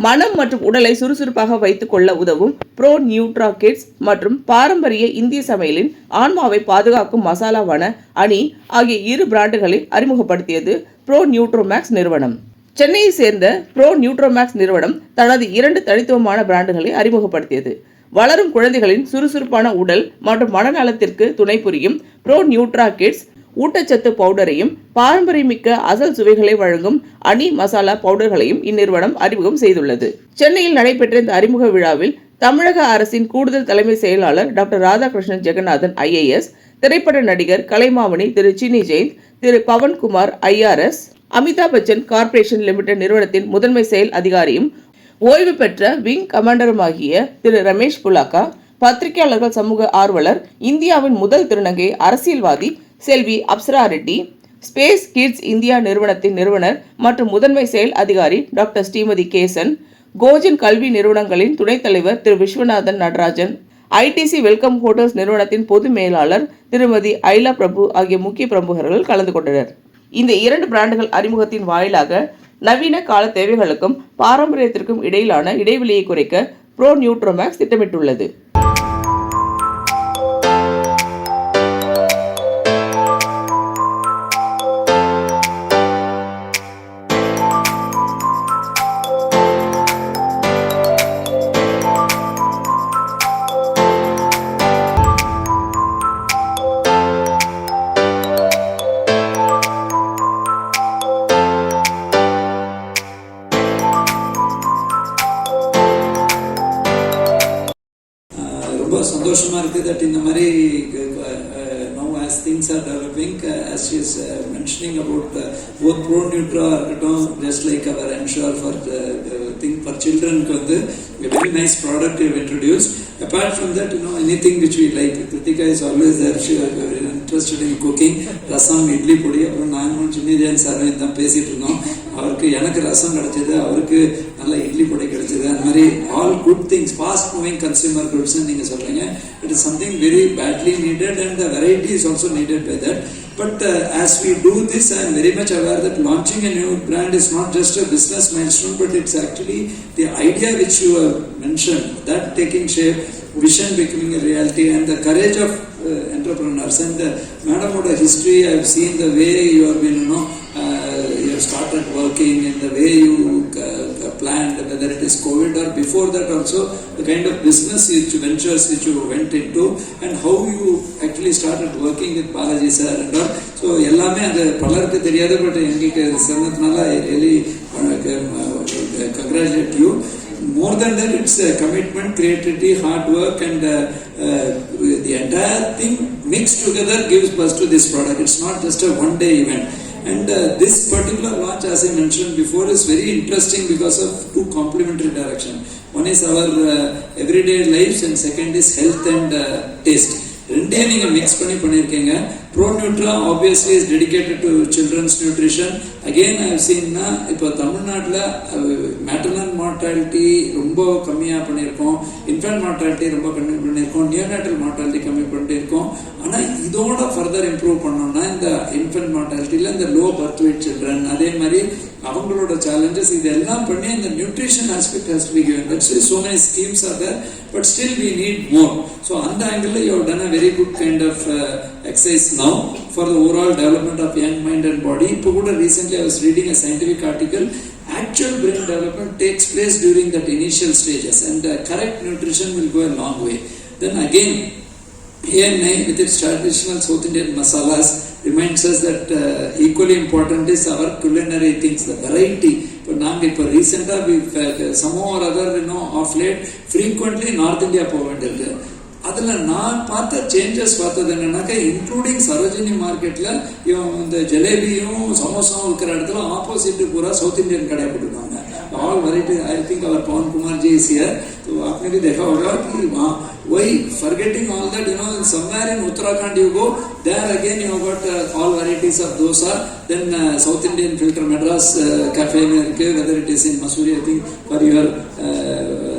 மனம் மற்றும் உடலை சுறுசுறுப்பாக வைத்துக் கொள்ள உதவும் ப்ரோ நியூட்ரா கிட்ஸ் மற்றும் பாரம்பரிய இந்திய சமையலின் ஆன்மாவை பாதுகாக்கும் மசாலாவான அனி ஆகிய இரு பிராண்டுகளை அறிமுகப்படுத்தியது ப்ரோ நியூட்ரோமேக்ஸ் நிறுவனம். சென்னையை சேர்ந்த ப்ரோ நியூட்ரோமேக்ஸ் நிறுவனம் தனது 2 தனித்துவமான பிராண்டுகளை அறிமுகப்படுத்தியது. வளரும் குழந்தைகளின் சுறுசுறுப்பான உடல் மற்றும் மனநலத்திற்கு துணை புரியும் ப்ரோ நியூட்ரா கிட்ஸ் ஊட்டச்சத்து பவுடரையும் பாரம்பரியமிக்க அசல் சுவைகளை வழங்கும் அனி மசாலா பவுடர்களையும் இந்நிறுவனம் அறிமுகம் செய்துள்ளது. சென்னையில் நடைபெற்ற இந்த அறிமுக விழாவில் தமிழக அரசின் கூடுதல் தலைமை செயலாளர் டாக்டர் ராதாகிருஷ்ணன் ஜெகநாதன் IAS, திரைப்பட நடிகர் Kalaimamani Thiru Cini Jain, Thiru Pavankumar IRS, Amitabh Bachchan corporation limited நிறுவனத்தின் முதன்மை செயல் அதிகாரியும் ஓய்வு பெற்ற விங் கமாண்டருமாகிய திரு ரமேஷ் புலாக்கா, பத்திரிகையாளர்கள் சமூக ஆர்வலர், இந்தியாவின் முதல் திருநங்கை அரசியல்வாதி Selvi Apsara Reddy, space kids India நிறுவனத்தின் நிறுவனர் மற்றும் முதன்மை செயல் அதிகாரி டாக்டர் ஸ்ரீமதி கேசன், கோஜன் கல்வி நிறுவனங்களின் துணைத் தலைவர் Thiru Viswanathan Natarajan, ITC welcome hotels நிறுவனத்தின் பொது மேலாளர் திருமதி ஐலா பிரபு ஆகிய முக்கிய பிரமுகர்கள் கலந்து கொண்டனர். இந்த 2 பிராண்டுகள் அறிமுகத்தின் வாயிலாக நவீன கால தேவைகளுக்கும் பாரம்பரியத்திற்கும் இடையிலான இடைவெளியை குறைக்க ப்ரோ நியூட்ரோமேக்ஸ் திட்டமிட்டுள்ளது. ரொம்ப சந்தோஷமா இருக்கு that இந்த மாதிரி now as things are developing, as she is mentioning about both Pro Nutra இருக்கட்டும், just like our Ensure for thing for children வந்து a very nice product you have introduced. Apart from that, anything which we like. Kritika is always there. She is very interested in cooking. Rasam, idli podi. அப்புறம் நானும் சின்ன ஜெயன் சாரும் தான் பேசிட்டு இருந்தோம். அவருக்கு எனக்கு ரசம் கிடைச்சது, அவருக்கு நல்ல இட்லி பொடி கிடைச்சது. அந்த மாதிரி all good things, fast moving consumer goods நீங்க சொல்றீங்க. It is something very badly needed and the variety is also needed by that. But as we do this, I am very much aware that launching a new brand is not just a business milestone, but it's actually the idea which you have mentioned, that taking shape, vision becoming a reality, and the courage of entrepreneurs. And Madam, what a history I have seen, the way you have been, you have started working, and the way you planned, whether it is COVID or before that also, the kind of business ventures which you went into, and how you actually started working with Balaji sir and all. So எல்லாமே அது பலருக்கு தெரியாது, but எங்களுக்கு சொன்னதுனால I really congratulate you. More than that, it's commitment, creativity, hard work, and the entire thing mixed together gives birth to this product. It's not just a one-day event. And this particular launch, as I mentioned before, is very interesting because of 2 complementary directions. One is our everyday lives, and second is health and taste. ரெண்டையும் நீங்க mix பண்ணிருக்கீங்க. Pro nutra obviously is dedicated to children's nutrition. Again I have சீன்னா இப்போ தமிழ்நாட்டில் maternal mortality ரொம்ப கம்மியாக பண்ணியிருக்கோம், infant mortality ரொம்ப கம்மி பண்ணியிருக்கோம், நியோநாட்டல் மார்டாலிட்டி கம்மி பண்ணியிருக்கோம். ஆனால் இதோட ஃபர்தர் இம்ப்ரூவ் பண்ணோம்னா இந்த இன்ஃபென்ட் மார்டாலிட்டியில் இந்த லோ பர்த் வெயிட் சில்ட்ரன், அதே மாதிரி அவங்களோட சேலஞ்சஸ், இதெல்லாம் பண்ணி இந்த nutrition aspect has to be given. That's why so many schemes are there, but still we need more. So அந்த angle you have done a very good kind of exercise now for the overall development of young mind and body. இப்போ கூட recently I was reading a scientific article. Actual brain development takes place during that initial stages, and correct nutrition will go a long way. Then again, ANI with its traditional South Indian masalas reminds us that equally important is our culinary things, the variety. இப்போ நாங்கள் இப்போ ரீசெண்டாக somehow or other of late frequently North India போக வேண்டியிருக்கு. அதில் நான் பார்த்த changes பார்த்தது என்னன்னாக்கா, இன்க்ளூடிங் சரோஜினி மார்க்கெட்டில் இந்த ஜலேபியும் சமோசாவும் இருக்கிற இடத்துல ஆப்போசிட் பூரா சவுத் இந்தியன் கடை போட்டுருக்காங்க. all variety. I think our Pawan Kumar ji is here. तो आपने भी देखा होगा कि वहाँ वही forgetting all that, somewhere in Uttarakhand you go, there again you have got all varieties of dosa. Then South Indian Filter Madras cafe में इनके, whether it is in Mussoorie, I think for your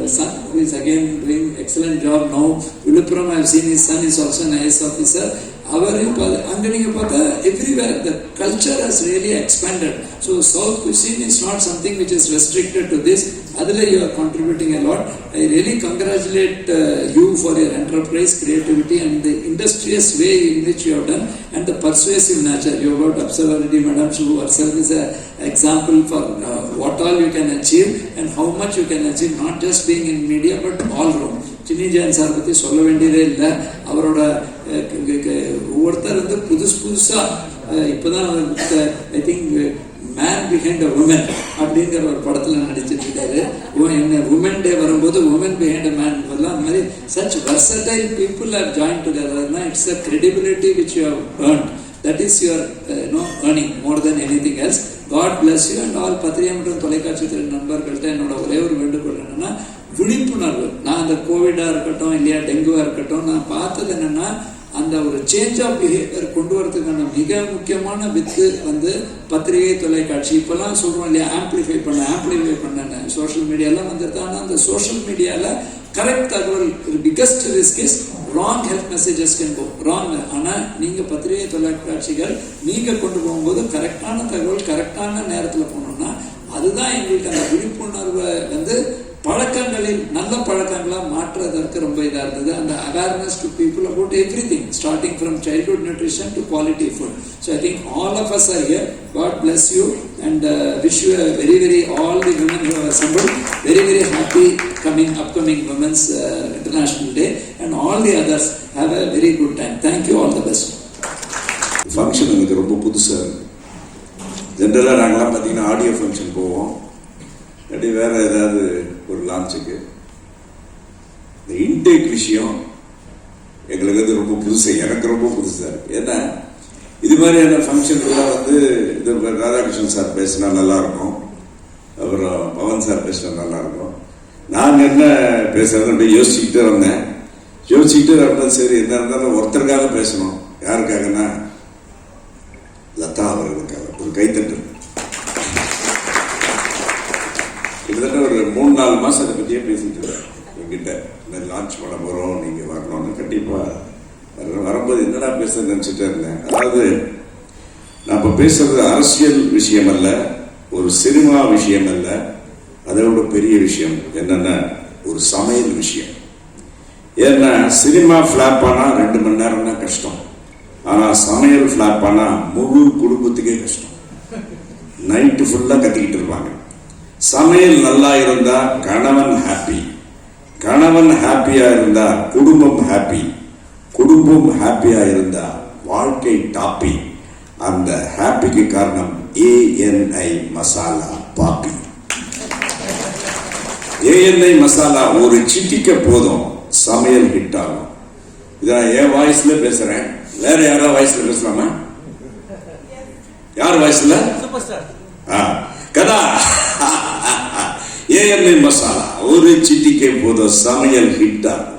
son who is again doing excellent job now. Viluppuram, I have seen his son is also an IAS officer. அவரையும் அங்கே நீங்கள் பார்த்தா everywhere the culture has really expanded. So south cuisine is not something which is restricted to this. அதில் you are contributing a lot. I really congratulate you for your enterprise, creativity and the industrious way in which you have done and the persuasive nature. You have got Observability Madam, who herself is an example for what all you can achieve and how much you can achieve, not just being in media but all round. Chinni Jayan sir பற்றி சொல்ல வேண்டியதே இல்லை. அவரோட ஒவ்வொருத்தர் வந்து புதுசாக இப்போதான் I think man behind a woman அப்படிங்கிற ஒரு படத்தில் நடிச்சிட்டு இருக்காரு. என்ன உமன் டே வரும்போது உமன் பிஹைண்ட் அ மேன் அந்த மாதிரி such versatile people are joined together. It's a credibility which you have earned. That is your earning more than anything else. God bless you and all. பத்திரிகை மற்றும் தொலைக்காட்சி நண்பர்கள்ட்ட என்னோட ஒரே ஒரு வேண்டுகோள் என்னன்னா, விழிப்புணர்வு. நான் அந்த கோவிடா இருக்கட்டும் இல்லையா டெங்குவா இருக்கட்டும், நான் பார்த்தது என்னன்னா அந்த ஒரு சேஞ்ச் ஆஃப் பிஹேவியர் கொண்டு வரதுக்கான மிக முக்கியமான வித்து வந்து பத்திரிகை தொலைக்காட்சி. இப்பெல்லாம் சொல்றோம் இல்லையா, ஆம்பிளிஃபை பண்ண சோஷியல் மீடியாலாம் வந்துருது. ஆனால் அந்த சோஷியல் மீடியால கரெக்ட் தகவல், biggest risk is wrong health messages can go wrong. ஆனால் நீங்க பத்திரிகை தொலைக்காட்சிகள் நீங்க கொண்டு போகும்போது கரெக்டான தகவல் கரெக்டான நேரத்தில் போனோம்னா அதுதான் எங்களுக்கு அந்த விழிப்புணர்வை வந்து பழக்கங்களில் நல்ல பழக்கங்களா மாற்றுவதற்கு ரொம்ப இதா இருந்தது. அந்த awareness to people about everything, starting from childhood nutrition to quality food. So I think all of us are here. God bless you and wish you a very all the women who have assembled very happy upcoming Women's International Day and all the others have a very good time. Thank you, all the best. Function எனக்கு ரொம்ப புதுசாக இருக்குது. ஜென்ரலாக நாங்களாம் பார்த்தீங்கன்னா audio function போவோம், இல்லாட்டி வேறு ஏதாவது ஒரு லான்ச்சுக்கு. இந்த இன்டேக் விஷயம் எங்களுக்கு வந்து ரொம்ப புதுசாக, எனக்கு ரொம்ப புதுசாக இருக்குது. ஏன்னா இது மாதிரியான ஃபங்க்ஷன்லாம் வந்து இது ராதாகிருஷ்ணன் சார் பேசினா நல்லாயிருக்கும், அப்புறம் பவன் சார் பேசினா நல்லாயிருக்கும். நாங்கள் என்ன பேசுறது அப்படி யோசிச்சுக்கிட்டே வரும்போது சரி என்ன இருந்தாலும் ஒருத்தருக்காக பேசணும். யாருக்காகனா லதா அவர்களுக்காக. ஒரு கைத்தட்டு. கிட்டத்தட்ட ஒரு 3-4 மாதம் அதை பற்றியே பேசிட்டு இருக்கேன் என்கிட்ட. இந்த மாதிரி லான்ச் பண்ண போகிறோம், நீங்கள் வரணும்னு. கண்டிப்பாக வரும்போது என்னடா பேசுறது நினச்சிட்டே இருந்தேன். அதாவது நான் இப்போ பேசுறது அரசியல் விஷயம் அல்ல, ஒரு சினிமா விஷயம் அல்ல, அதை விட பெரிய விஷயம் என்னன்னா ஒரு சமையல் விஷயம். ஏன்னா சினிமா ஃபிளாப் ஆனால் 2 மணி நேரம் தான் கஷ்டம், ஆனால் சமையல் ஃபிளாப் ஆனால் முழு குடும்பத்துக்கே கஷ்டம். நைட்டு ஃபுல்லாக கத்திக்கிட்டு இருப்பாங்க. சமையல் நல்லா இருந்தா கணவன் ஹாப்பி, கணவன் ஹாப்பியா இருந்தா குடும்பம் ஹாப்பி, குடும்பம் ஹாப்பியா இருந்தா வாழ்க்கை டாப்பி. அந்த ஹாப்பிக்கு காரணம் ANI மசாலா பாப்பி. ANI மசாலா ஒரு சிட்டிக்க போதும் சமையல் ஹிட் ஆகும். இதான் என் வாய்ஸ்ல பேசுறேன், வேற யாரா வாய்ஸ்ல பேசலாமா? யார் வாய்ஸ்ல? கதா ANI மசாலா ஒரு சிட்டிக்கே போதும் சமையல் ஹிட் ஆகும்.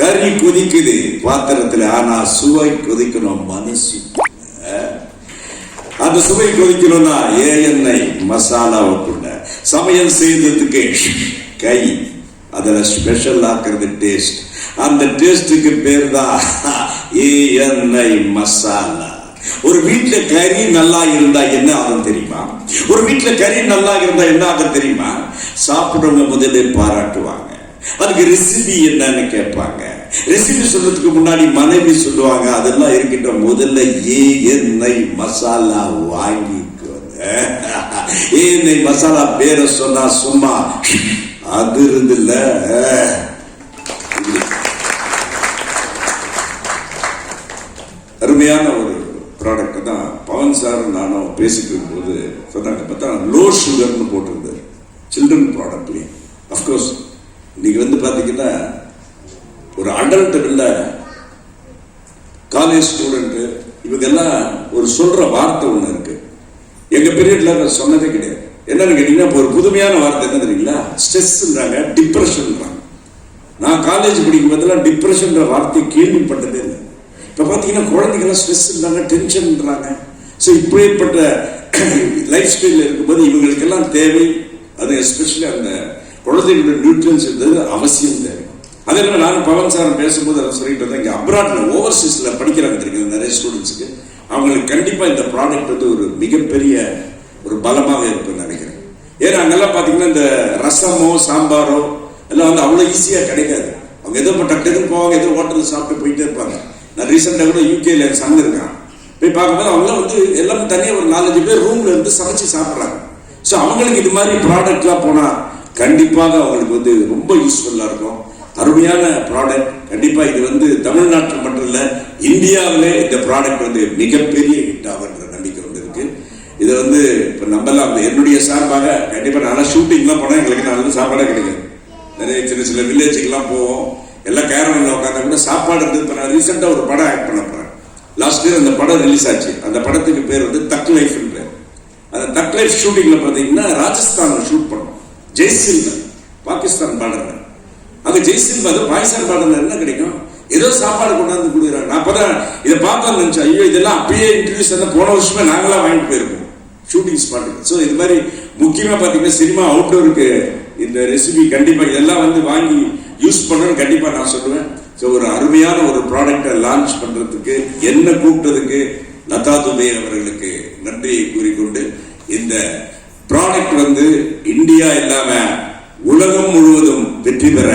கறி கொதிக்குது பாத்திரத்தில், ஆனா சுவை கொதிக்கணும் மனசு. அந்த சுவை கொதிக்கணும்னா ANI மசாலாவுக்குள்ள சமையல் செய்ததுக்கு கை, அதுல ஸ்பெஷல் ஆக்குறது டேஸ்ட். அந்த டேஸ்டுக்கு பேர் தான் ANI மசாலா. ஒரு வீட்டுல கறி நல்லா இருந்தா என்ன ஆகும் தெரியுமா? ஒரு வீட்டுல கறி நல்லா இருந்தா என்ன ஆகும் தெரியுமா? சாப்பிடுறவங்க முதல்ல பாராட்டுவாங்க, அதுக்கு ரெசிபி என்னன்னு கேட்பாங்க. ரெசிபி சொல்றதுக்கு முன்னாடி மனைவி சொல்லுவாங்க, அதெல்லாம் இருக்கின்ற முதல்ல ANI மசாலா வாங்கிக்கோங்க. ANI மசாலா பேரை சொன்னா சும்மா அது இருந்துல. அருமையான ஒரு ப்ராடக்ட் தான். பவன் சார் நானும் பேசிட்டு இருக்கும்போது சொன்னாங்க, பார்த்தா லோ சுகர்னு போட்டிருந்தார் சில்ட்ரன் ப்ராடக்ட்லேயே. அஃப்கோர்ஸ் இன்னைக்கு வந்து பார்த்தீங்கன்னா ஒரு அடல்ட் இல்லை, காலேஜ் ஸ்டூடெண்ட்டு இவங்கெல்லாம் ஒரு சொல்ற வார்த்தை ஒன்று இருக்கு. எங்க பீரியட்ல சொன்னதே கிடையாது. என்னன்னு கேட்டீங்கன்னா ஒரு புதுமையான வார்த்தை என்ன தெரியுங்களா? ஸ்ட்ரெஸ்ன்றாங்க, டிப்ரெஷன்றாங்க. நான் காலேஜ் படிக்கும் போதெல்லாம் டிப்ரெஷன்ற வார்த்தையை கேள்விப்பட்டதே இல்லை. இப்போ பார்த்தீங்கன்னா குழந்தைங்களாம் ஸ்ட்ரெஸ்ன்றாங்க, டென்ஷன்ன்றாங்க. ஸோ இப்படிப்பட்ட லைஃப் ஸ்டைலில் இருக்கும்போது இவங்களுக்கெல்லாம் தேவை, அது எஸ்பெஷலி அந்த குழந்தைகளோட நியூட்ரியன்ஸ் இருந்தது அவசியம் தேவை. அதே மாதிரி நானும் பவன் சார் பேசும்போது அதை சொல்லிட்டு இருந்தேன், இங்கே அப்ராட்ல ஓவர்சீஸ்ல படிக்கிறாங்க தெரியுது நிறைய ஸ்டூடெண்ட்ஸுக்கு, அவங்களுக்கு கண்டிப்பா இந்த ப்ராடக்ட் வந்து ஒரு மிகப்பெரிய ஒரு பலமாக இருக்குன்னு நினைக்கிறேன். ஏன்னா அங்கெல்லாம் பாத்தீங்கன்னா இந்த ரசமோ சாம்பாரோ எல்லாம் வந்து அவ்வளவு ஈஸியா கிடைக்காது. அவங்க ஏதோ டக்குன்னு போவாங்க, ஏதோ ஹோட்டல்ல சாப்பிட்டு போயிட்டே இருப்பாங்க. நான் ரீசெண்டா கூட யூகேல சங்க இருக்கான், போய் பார்க்கும்போது அவங்க வந்து எல்லாமே தனியாக ஒரு 4-5 பேர் ரூம்ல இருந்து சமைச்சு சாப்பிட்றாங்க. ஸோ அவங்களுக்கு இது மாதிரி ப்ராடக்ட்லாம் போனா கண்டிப்பாக அவங்களுக்கு வந்து ரொம்ப யூஸ்ஃபுல்லா இருக்கும். அருமையான ப்ராடக்ட். கண்டிப்பா இது வந்து தமிழ்நாட்டில் மட்டும் இல்ல, இந்தியாவிலே இந்த ப்ராடக்ட் வந்து மிகப்பெரிய ஹிட் ஆகுன்ற நம்பிக்கை வந்து இருக்கு. இதை வந்து இப்ப நம்பலாம். என்னுடைய சார்பாக கண்டிப்பா நல்லா ஷூட்டிங்லாம் போனா எங்களுக்கு நல்ல சாப்பாடே கிடைக்கும். நிறைய சின்ன வில்லேஜுக்கெல்லாம் போவோம், எல்லாம் கேரவன்ல உட்காந்தா கூட சாப்பாடு இருந்து. இப்ப நான் ரீசெண்டா ஒரு படம் ஆக்ட் பண்ண போறேன். லாஸ்ட் இயர் அந்த படம் ரிலீஸ் ஆச்சு. அந்த படத்துக்கு பேர் வந்து தக் லைஃப். அந்த தக் லைஃப் ஷூட்டிங்ல பாத்தீங்கன்னா ராஜஸ்தான்ல ஷூட் பண்ணோம். ஜெய்சில்மர் பாகிஸ்தான் பார்டர்ல. அங்க ஜெய்சில்மர் பாகிஸ்தான் பார்டர்ல என்ன கிடைக்கும், ஏதோ சாப்பாடு கொண்டாந்து கொடுக்குறாங்க. நான் அப்பதான் இதை பார்த்தா நினைச்சேன், ஐயோ இதெல்லாம் அப்பயே இன்ட்ரடியூஸ் பண்ண போன வருஷமே நாங்களா வாங்கிட்டு போயிருக்கோம் ஷூட்டிங் ஸ்பாட்டுக்கு. ஸோ இது மாதிரி முக்கியமா பாத்தீங்கன்னா சினிமா அவுட்டோருக்கு இந்த ரெசிபி கண்டிப்பா இதெல்லாம் வந்து வாங்கி யூஸ் பண்ணணும்னு கண்டிப்பா நான் சொல்லுவேன். ஸோ ஒரு அருமையான ஒரு ப்ராடக்டை லான்ச் பண்றதுக்கு என்ன கூப்பிட்டதுக்கு லதா துபே அவர்களுக்கு நன்றியை கூறிக்கொண்டு, இந்த ப்ராடக்ட் வந்து இந்தியா இல்லாம உலகம் முழுவதும் வெற்றி பெற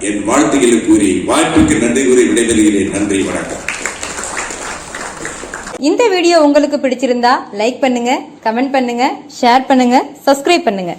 என் வாழ்த்துக்களை கூறி வாய்ப்புக்கு நன்றி கூறி விடைபெறுகிறேன். நன்றி, வணக்கம். இந்த வீடியோ உங்களுக்கு பிடிச்சிருந்தா லைக் பண்ணுங்க, கமெண்ட் பண்ணுங்க, ஷேர் பண்ணுங்க, சப்ஸ்கிரைப் பண்ணுங்க.